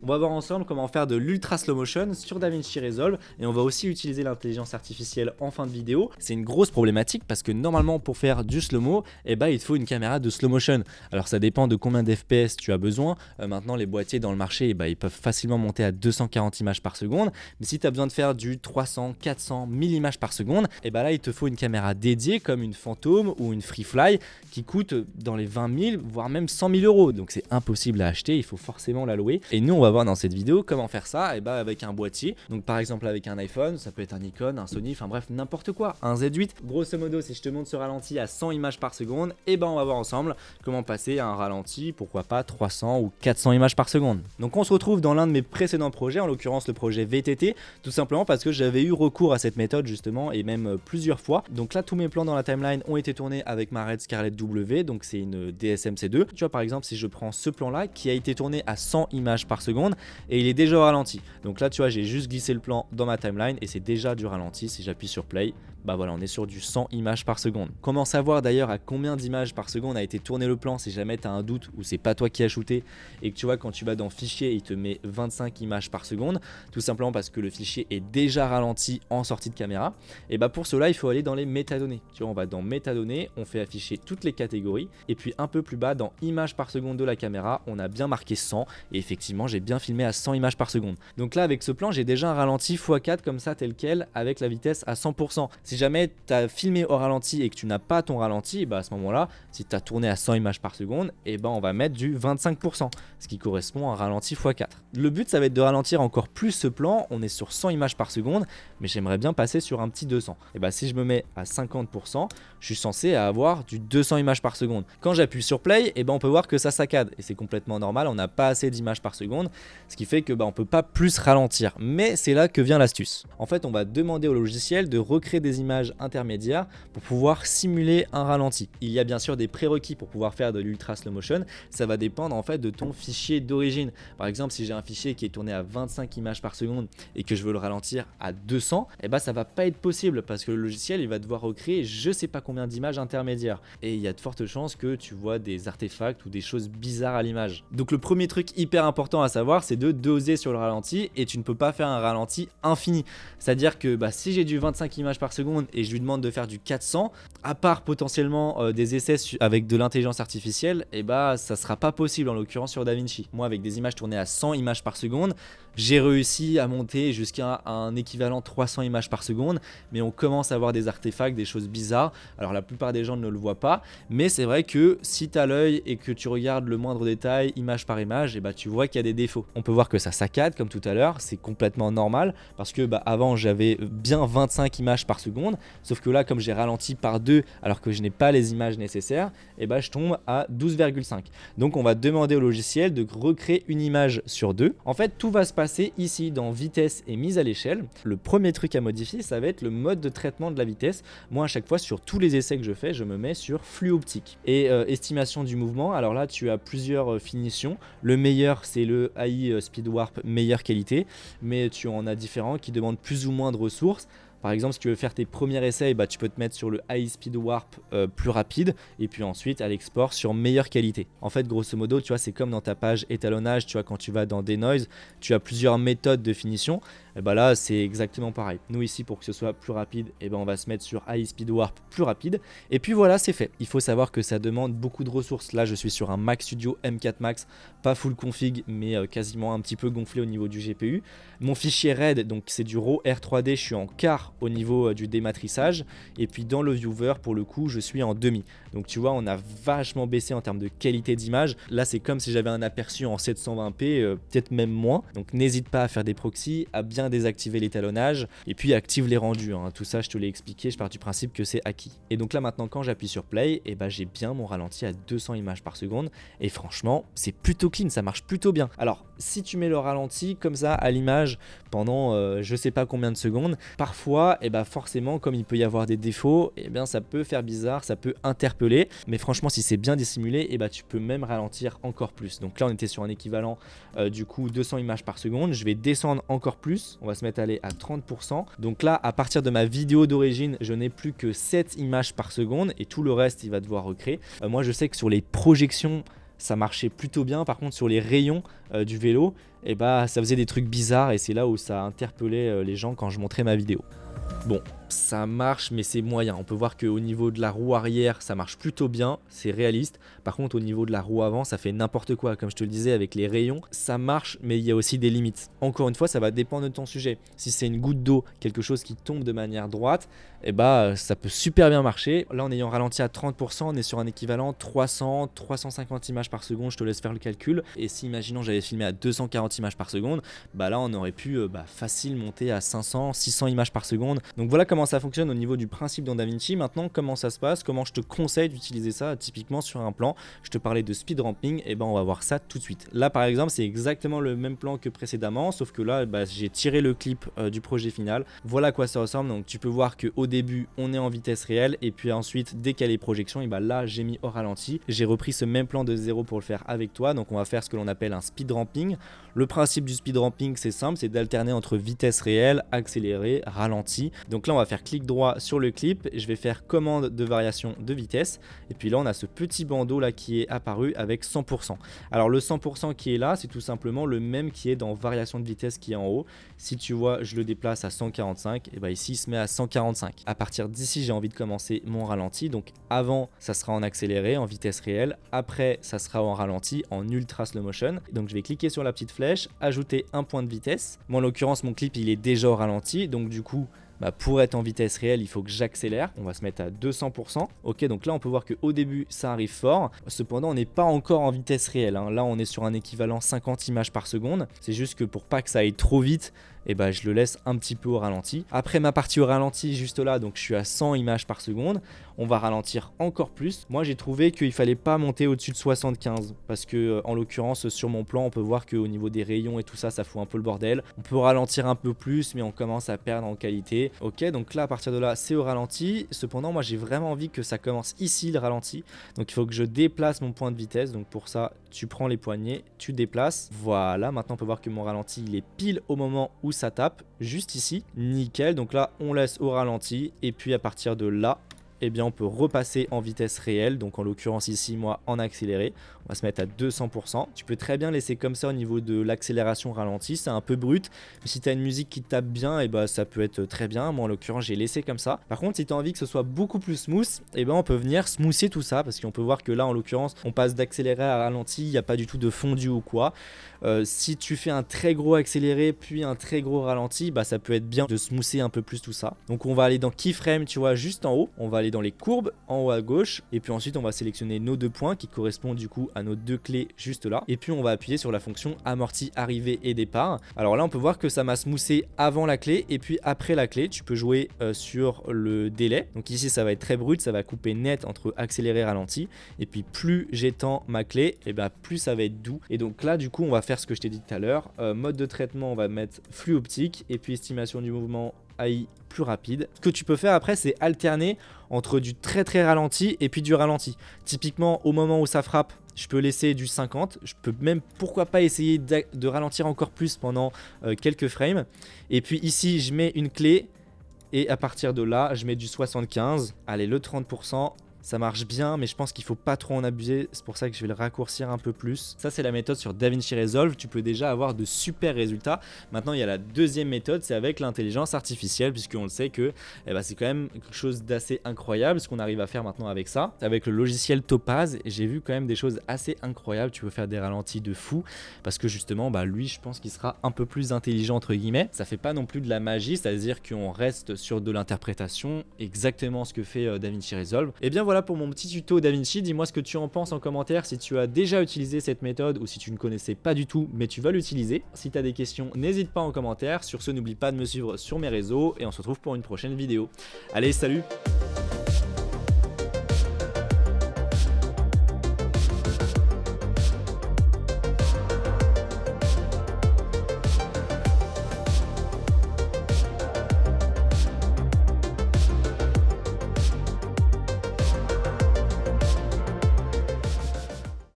On va voir ensemble comment faire de l'ultra slow motion sur DaVinci Resolve et on va aussi utiliser l'intelligence artificielle en fin de vidéo. C'est une grosse problématique parce que normalement pour faire du slow-mo, il te faut une caméra de slow motion. Alors ça dépend de combien d'FPS tu as besoin. Maintenant les boîtiers dans le marché, ils peuvent facilement monter à 240 images par seconde. Mais si tu as besoin de faire du 300, 400, 1000 images par seconde, là il te faut une caméra dédiée comme une Phantom ou une Freefly qui coûte dans les 20 000 voire même 100 000 euros. Donc c'est impossible à acheter, il faut forcément la louer. Et nous on va voir dans cette vidéo comment faire ça avec un boîtier. Donc par exemple avec un iPhone, ça peut être un Nikon, un Sony, enfin bref n'importe quoi, un Z8. Grosso modo si je te montre ce ralenti à 100 images par seconde, on va voir ensemble comment passer à un ralenti, pourquoi pas 300 ou 400 images par seconde. Donc on se retrouve dans l'un de mes précédents projets, en l'occurrence le projet VTT, tout simplement parce que j'avais eu recours à cette méthode justement et même plusieurs fois. Donc là tous mes plans dans la timeline ont été tournés avec ma Red Scarlett W, donc c'est une DSM-C2. Tu vois par exemple si je prends ce plan là qui a été tourné à 100 images par seconde et il est déjà au ralenti. Donc là tu vois j'ai juste glissé le plan dans ma timeline et c'est déjà du ralenti. Si j'appuie sur play, voilà on est sur du 100 images par seconde. Comment savoir d'ailleurs à combien d'images par seconde a été tourné le plan si jamais tu as un doute ou c'est pas toi qui as shooté et que tu vois quand tu vas dans fichier il te met 25 images par seconde, tout simplement parce que le fichier est déjà ralenti en sortie de caméra. Et pour cela il faut aller dans les métadonnées. Tu vois on va dans métadonnées, on fait afficher toutes les catégories et puis un peu plus bas dans images par seconde de la caméra on a bien marqué 100 et effectivement j'ai bien filmé à 100 images par seconde. Donc là avec ce plan j'ai déjà un ralenti x4 comme ça tel quel avec la vitesse à 100%. Si jamais tu as filmé au ralenti et que tu n'as pas ton ralenti, à ce moment là si tu as tourné à 100 images par seconde, on va mettre du 25%, ce qui correspond à un ralenti x4. Le but ça va être de ralentir encore plus ce plan, on est sur 100 images par seconde, mais j'aimerais bien passer sur un petit 200. Si je me mets à 50%, je suis censé avoir du 200 images par seconde. Quand j'appuie sur play, on peut voir que ça saccade et c'est complètement normal, on n'a pas assez d'images par seconde, ce qui fait que on peut pas plus ralentir. Mais c'est là que vient l'astuce. En fait, on va demander au logiciel de recréer des images intermédiaires pour pouvoir simuler un ralenti. Il y a bien sûr des prérequis pour pouvoir faire de l'ultra slow motion, ça va dépendre en fait de ton fichier d'origine. Par exemple, si j'ai un fichier qui est tourné à 25 images par seconde et que je veux le ralentir à 200, ça va pas être possible parce que le logiciel il va devoir recréer je sais pas combien d'images intermédiaires et il y a de fortes chances que tu vois des artefacts ou des choses bizarres à l'image. Donc le premier truc hyper important à savoir c'est de doser sur le ralenti et tu ne peux pas faire un ralenti infini. C'est à dire que si j'ai du 25 images par seconde et je lui demande de faire du 400, à part potentiellement des essais avec de l'intelligence artificielle, ça sera pas possible en l'occurrence sur DaVinci. Moi avec des images tournées à 100 images par seconde, j'ai réussi à monter jusqu'à un équivalent 300 images par seconde, mais on commence à avoir des artefacts, des choses bizarres. Alors la plupart des gens ne le voient pas, mais c'est vrai que si tu as l'œil et que tu regardes le moindre détail, image par image, tu vois qu'il y a des défauts. On peut voir que ça saccade comme tout à l'heure, c'est complètement normal parce que avant j'avais bien 25 images par seconde, sauf que là comme j'ai ralenti par 2 alors que je n'ai pas les images nécessaires, je tombe à 12,5. Donc on va demander au logiciel de recréer une image sur 2. En fait tout va se passer ici dans vitesse et mise à l'échelle. Le premier truc à modifier ça va être le mode de traitement de la vitesse. Moi à chaque fois sur tous les essais que je fais je me mets sur flux optique et estimation du mouvement. Alors là tu as plusieurs finitions. Le meilleur c'est le AI Speed Warp meilleure qualité, mais tu en as différents qui demandent plus ou moins de ressources. Par exemple, si tu veux faire tes premiers essais, tu peux te mettre sur le High Speed Warp plus rapide et puis ensuite à l'export sur meilleure qualité. En fait, grosso modo, tu vois, c'est comme dans ta page étalonnage, tu vois, quand tu vas dans Denoise, tu as plusieurs méthodes de finition. Là, c'est exactement pareil. Nous ici, pour que ce soit plus rapide, on va se mettre sur High Speed Warp plus rapide. Et puis voilà, c'est fait. Il faut savoir que ça demande beaucoup de ressources. Là, je suis sur un Mac Studio M4 Max, pas full config, mais quasiment un petit peu gonflé au niveau du GPU. Mon fichier RAID, donc c'est du RAW R3D, je suis en quart au niveau du dématrissage. Et puis dans le viewer, pour le coup, je suis en demi. Donc tu vois, on a vachement baissé en termes de qualité d'image. Là, c'est comme si j'avais un aperçu en 720p, peut-être même moins. Donc n'hésite pas à faire des proxys, à bien désactiver l'étalonnage et puis active les rendus. Tout ça, je te l'ai expliqué, je pars du principe que c'est acquis. Et donc là, maintenant, quand j'appuie sur play, j'ai bien mon ralenti à 200 images par seconde. Et franchement, c'est plutôt clean, ça marche plutôt bien. Alors, si tu mets le ralenti comme ça à l'image pendant je sais pas combien de secondes, parfois, forcément, comme il peut y avoir des défauts, ça peut faire bizarre, ça peut interpeller. Mais franchement, si c'est bien dissimulé, tu peux même ralentir encore plus. Donc là, on était sur un équivalent du coup 200 images par seconde. Je vais descendre encore plus. On va se mettre à aller à 30%. Donc là, à partir de ma vidéo d'origine, je n'ai plus que 7 images par seconde et tout le reste, il va devoir recréer. Moi, je sais que sur les projections, ça marchait plutôt bien. Par contre sur les rayons du vélo, et bah ça faisait des trucs bizarres et c'est là où ça interpellait les gens quand je montrais ma vidéo. Bon, ça marche mais c'est moyen. On peut voir qu'au niveau de la roue arrière ça marche plutôt bien, c'est réaliste. Par contre au niveau de la roue avant ça fait n'importe quoi. Comme je te le disais avec les rayons, ça marche mais il y a aussi des limites. Encore une fois ça va dépendre de ton sujet. Si c'est une goutte d'eau, quelque chose qui tombe de manière droite, et bah ça peut super bien marcher. Là en ayant ralenti à 30%, on est sur un équivalent 300-350 images par seconde, je te laisse faire le calcul. Et si imaginons j'avais filmé à 240 images par seconde, bah là on aurait pu facile monter à 500-600 images par seconde. Donc voilà comment ça fonctionne au niveau du principe dans DaVinci. Maintenant comment ça se passe, comment je te conseille d'utiliser ça typiquement sur un plan. Je te parlais de speed ramping, et ben on va voir ça tout de suite. Là par exemple c'est exactement le même plan que précédemment, sauf que là j'ai tiré le clip du projet final. Voilà à quoi ça ressemble. Donc tu peux voir qu'au début on est en vitesse réelle et puis ensuite dès qu'il y a les projections, et ben là j'ai mis au ralenti. J'ai repris ce même plan de zéro pour le faire avec toi. Donc on va faire ce que l'on appelle un speed ramping. Le principe du speed ramping c'est simple, c'est d'alterner entre vitesse réelle, accéléré, ralenti. Donc là on va faire clic droit sur le clip, je vais faire commande de variation de vitesse et puis là on a ce petit bandeau là qui est apparu avec 100%. Alors le 100% qui est là c'est tout simplement le même qui est dans variation de vitesse qui est en haut. Si tu vois je le déplace à 145, et bah ici il se met à 145. À partir d'ici j'ai envie de commencer mon ralenti. Donc avant ça sera en accéléré, en vitesse réelle, après ça sera en ralenti, en ultra slow motion. Donc je vais cliquer sur la petite flèche, ajouter un point de vitesse. Moi en l'occurrence mon clip il est déjà au ralenti, donc du coup pour être en vitesse réelle, il faut que j'accélère. On va se mettre à 200%. Ok, donc là, on peut voir qu'au début, ça arrive fort. Cependant, on n'est pas encore en vitesse réelle. Là, on est sur un équivalent 50 images par seconde. C'est juste que pour pas que ça aille trop vite, et je le laisse un petit peu au ralenti. Après ma partie au ralenti, juste là, donc je suis à 100 images par seconde. On va ralentir encore plus. Moi, j'ai trouvé qu'il fallait pas monter au-dessus de 75 parce que, en l'occurrence, sur mon plan, on peut voir qu'au niveau des rayons et tout ça, ça fout un peu le bordel. On peut ralentir un peu plus, mais on commence à perdre en qualité. Ok, donc là, à partir de là, c'est au ralenti. Cependant, moi, j'ai vraiment envie que ça commence ici, le ralenti. Donc, il faut que je déplace mon point de vitesse. Donc, pour ça, tu prends les poignets, tu déplaces. Voilà, maintenant, on peut voir que mon ralenti, il est pile au moment où ça tape, juste ici. Nickel, donc là, on laisse au ralenti. Et puis, à partir de là, eh bien on peut repasser en vitesse réelle, donc en l'occurrence ici moi en accéléré, on va se mettre à 200%. Tu peux très bien laisser comme ça au niveau de l'accélération ralenti, c'est un peu brut, mais si tu as une musique qui tape bien, et ça peut être très bien. Moi en l'occurrence j'ai laissé comme ça. Par contre si tu as envie que ce soit beaucoup plus smooth, on peut venir smoother tout ça, parce qu'on peut voir que là en l'occurrence on passe d'accéléré à ralenti, il n'y a pas du tout de fondu ou quoi. Si tu fais un très gros accéléré puis un très gros ralenti, ça peut être bien de smoother un peu plus tout ça. Donc on va aller dans keyframe, tu vois, juste en haut, on va aller dans les courbes en haut à gauche et puis ensuite on va sélectionner nos deux points qui correspondent du coup à nos deux clés juste là, et puis on va appuyer sur la fonction amorti arrivée et départ. Alors là on peut voir que ça m'a smoothé avant la clé et puis après la clé. Tu peux jouer sur le délai, donc ici ça va être très brut, ça va couper net entre accéléré et ralenti, et puis plus j'étends ma clé, plus ça va être doux. Et donc là du coup on va faire ce que je t'ai dit tout à l'heure, mode de traitement on va mettre flux optique et puis estimation du mouvement AI plus rapide. Ce que tu peux faire après c'est alterner entre du très ralenti et puis du ralenti. Typiquement au moment où ça frappe, je peux laisser du 50, je peux même pourquoi pas essayer de ralentir encore plus pendant quelques frames. Et puis ici je mets une clé et à partir de là je mets du 75, allez le 30%. Ça marche bien, mais je pense qu'il faut pas trop en abuser. C'est pour ça que je vais le raccourcir un peu plus. Ça, c'est la méthode sur DaVinci Resolve. Tu peux déjà avoir de super résultats. Maintenant, il y a la deuxième méthode, c'est avec l'intelligence artificielle, puisqu'on le sait que c'est quand même quelque chose d'assez incroyable ce qu'on arrive à faire maintenant avec ça. Avec le logiciel Topaz, j'ai vu quand même des choses assez incroyables. Tu peux faire des ralentis de fou, parce que justement, lui, je pense qu'il sera un peu plus intelligent entre guillemets. Ça fait pas non plus de la magie, c'est-à-dire qu'on reste sur de l'interprétation, exactement ce que fait DaVinci Resolve. Et bien voilà pour mon petit tuto DaVinci. Dis-moi ce que tu en penses en commentaire, si tu as déjà utilisé cette méthode ou si tu ne connaissais pas du tout mais tu vas l'utiliser. Si tu as des questions, n'hésite pas en commentaire. Sur ce, n'oublie pas de me suivre sur mes réseaux et on se retrouve pour une prochaine vidéo. Allez, salut!